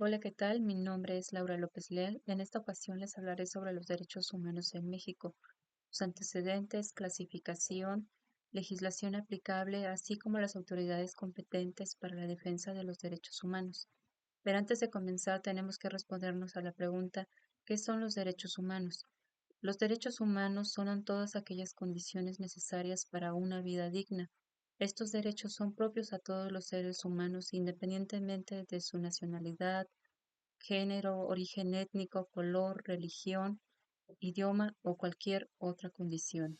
Hola, ¿qué tal? Mi nombre es Laura López Leal. En esta ocasión les hablaré sobre los derechos humanos en México, sus antecedentes, clasificación, legislación aplicable, así como las autoridades competentes para la defensa de los derechos humanos. Pero antes de comenzar, tenemos que respondernos a la pregunta, ¿qué son los derechos humanos? Los derechos humanos son todas aquellas condiciones necesarias para una vida digna. Estos derechos son propios a todos los seres humanos, independientemente de su nacionalidad, género, origen étnico, color, religión, idioma o cualquier otra condición.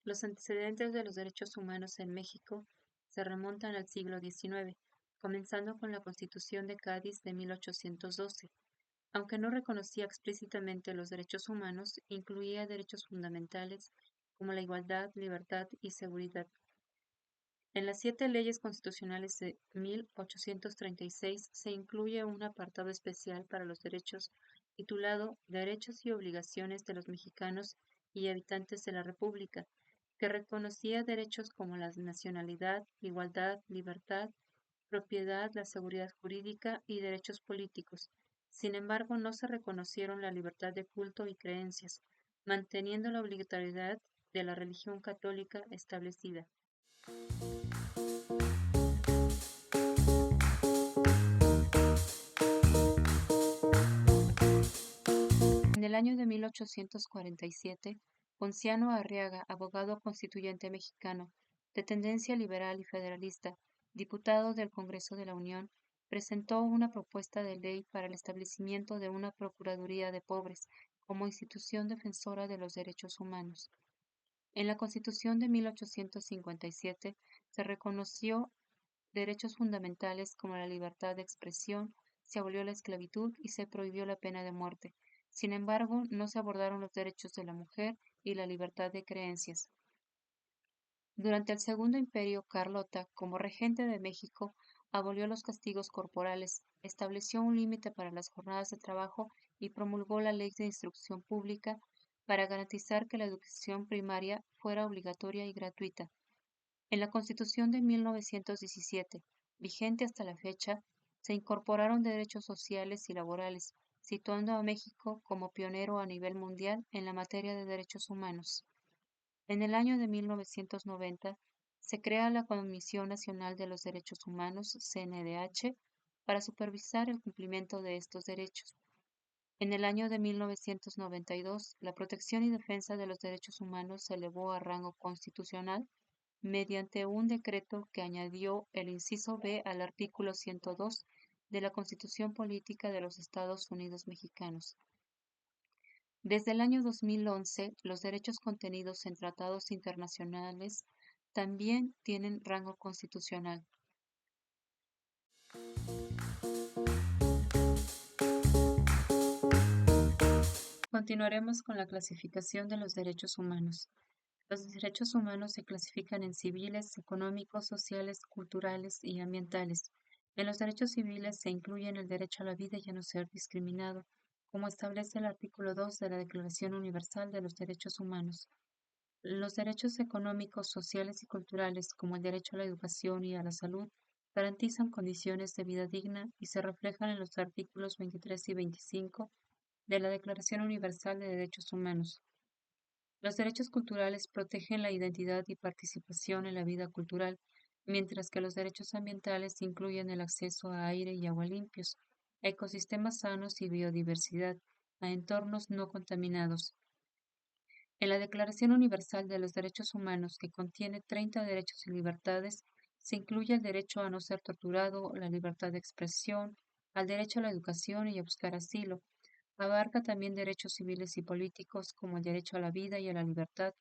Los antecedentes de los derechos humanos en México se remontan al siglo XIX, comenzando con la Constitución de Cádiz de 1812. Aunque no reconocía explícitamente los derechos humanos, incluía derechos fundamentales como la igualdad, libertad y seguridad. En las 7 leyes constitucionales de 1836 se incluye un apartado especial para los derechos titulado Derechos y obligaciones de los mexicanos y habitantes de la República, que reconocía derechos como la nacionalidad, igualdad, libertad, propiedad, la seguridad jurídica y derechos políticos. Sin embargo, no se reconocieron la libertad de culto y creencias, manteniendo la obligatoriedad de la religión católica establecida. En el año de 1847, Ponciano Arriaga, abogado constituyente mexicano, de tendencia liberal y federalista, diputado del Congreso de la Unión, presentó una propuesta de ley para el establecimiento de una Procuraduría de Pobres como institución defensora de los derechos humanos. En la Constitución de 1857 se reconoció derechos fundamentales como la libertad de expresión, se abolió la esclavitud y se prohibió la pena de muerte. Sin embargo, no se abordaron los derechos de la mujer y la libertad de creencias. Durante el Segundo Imperio, Carlota, como regente de México, abolió los castigos corporales, estableció un límite para las jornadas de trabajo y promulgó la Ley de Instrucción Pública para garantizar que la educación primaria fuera obligatoria y gratuita. En la Constitución de 1917, vigente hasta la fecha, se incorporaron derechos sociales y laborales, situando a México como pionero a nivel mundial en la materia de derechos humanos. En el año de 1990, se crea la Comisión Nacional de los Derechos Humanos, CNDH, para supervisar el cumplimiento de estos derechos. En el año de 1992, la protección y defensa de los derechos humanos se elevó a rango constitucional mediante un decreto que añadió el inciso B al artículo 102 de la Constitución Política de los Estados Unidos Mexicanos. Desde el año 2011, los derechos contenidos en tratados internacionales también tienen rango constitucional. Continuaremos con la clasificación de los derechos humanos. Los derechos humanos se clasifican en civiles, económicos, sociales, culturales y ambientales. En los derechos civiles se incluyen el derecho a la vida y a no ser discriminado, como establece el artículo 2 de la Declaración Universal de los Derechos Humanos. Los derechos económicos, sociales y culturales, como el derecho a la educación y a la salud, garantizan condiciones de vida digna y se reflejan en los artículos 23 y 25 de la Declaración Universal de Derechos Humanos. Los derechos culturales protegen la identidad y participación en la vida cultural, mientras que los derechos ambientales incluyen el acceso a aire y agua limpios, a ecosistemas sanos y biodiversidad, a entornos no contaminados. En la Declaración Universal de los Derechos Humanos, que contiene 30 derechos y libertades, se incluye el derecho a no ser torturado, la libertad de expresión, al derecho a la educación y a buscar asilo. Abarca también derechos civiles y políticos como el derecho a la vida y a la libertad,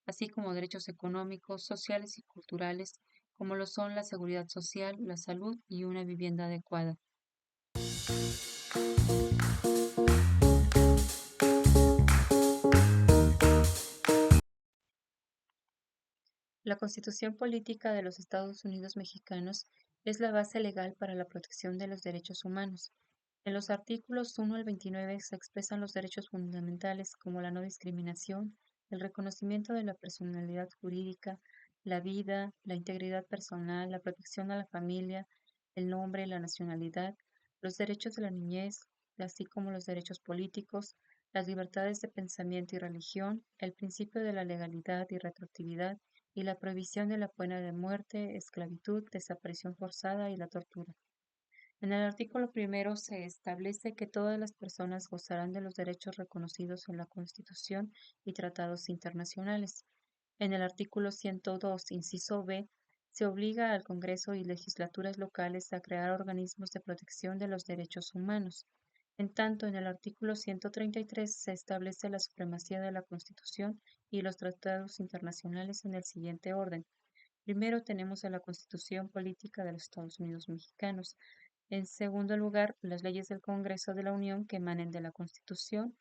así como derechos económicos, sociales y culturales, como lo son la seguridad social, la salud y una vivienda adecuada. La Constitución Política de los Estados Unidos Mexicanos es la base legal para la protección de los derechos humanos. En los artículos 1 al 29 se expresan los derechos fundamentales como la no discriminación, el reconocimiento de la personalidad jurídica, la vida, la integridad personal, la protección a la familia, el nombre, la nacionalidad, los derechos de la niñez, así como los derechos políticos, las libertades de pensamiento y religión, el principio de la legalidad y retroactividad, y la prohibición de la pena de muerte, esclavitud, desaparición forzada y la tortura. En el artículo primero se establece que todas las personas gozarán de los derechos reconocidos en la Constitución y tratados internacionales. En el artículo 102, inciso B, se obliga al Congreso y legislaturas locales a crear organismos de protección de los derechos humanos. En tanto, en el artículo 133 se establece la supremacía de la Constitución y los tratados internacionales en el siguiente orden. Primero tenemos a la Constitución Política de los Estados Unidos Mexicanos. En segundo lugar, las leyes del Congreso de la Unión que emanen de la Constitución.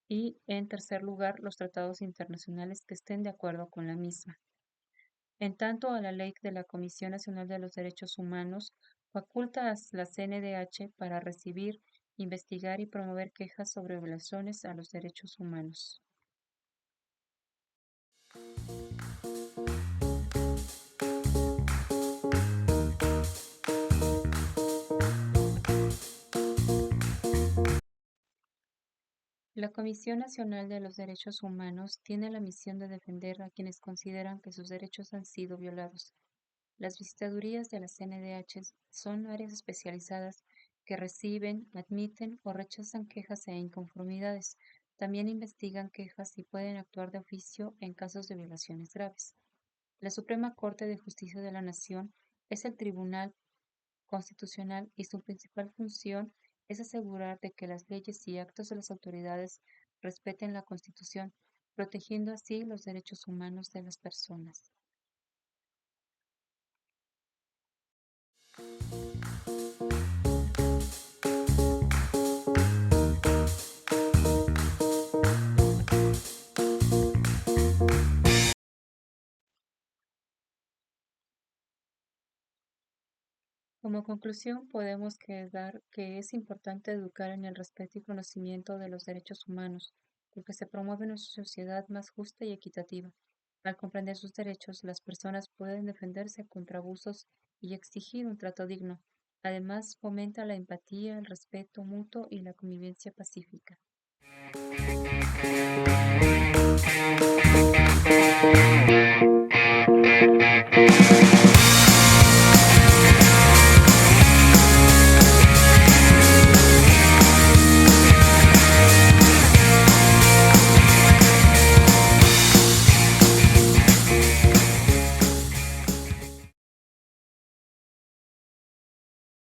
Y en tercer lugar, los tratados internacionales que estén de acuerdo con la misma. En tanto, a la ley de la Comisión Nacional de los Derechos Humanos faculta a la CNDH para recibir, investigar y promover quejas sobre violaciones a los derechos humanos. La Comisión Nacional de los Derechos Humanos tiene la misión de defender a quienes consideran que sus derechos han sido violados. Las visitadurías de la CNDH son áreas especializadas que reciben, admiten o rechazan quejas e inconformidades. También investigan quejas y pueden actuar de oficio en casos de violaciones graves. La Suprema Corte de Justicia de la Nación es el tribunal constitucional y su principal función es asegurar de que las leyes y actos de las autoridades respeten la Constitución, protegiendo así los derechos humanos de las personas. Como conclusión, podemos quedar que es importante educar en el respeto y conocimiento de los derechos humanos, porque se promueve una sociedad más justa y equitativa. Al comprender sus derechos, las personas pueden defenderse contra abusos y exigir un trato digno. Además, fomenta la empatía, el respeto mutuo y la convivencia pacífica.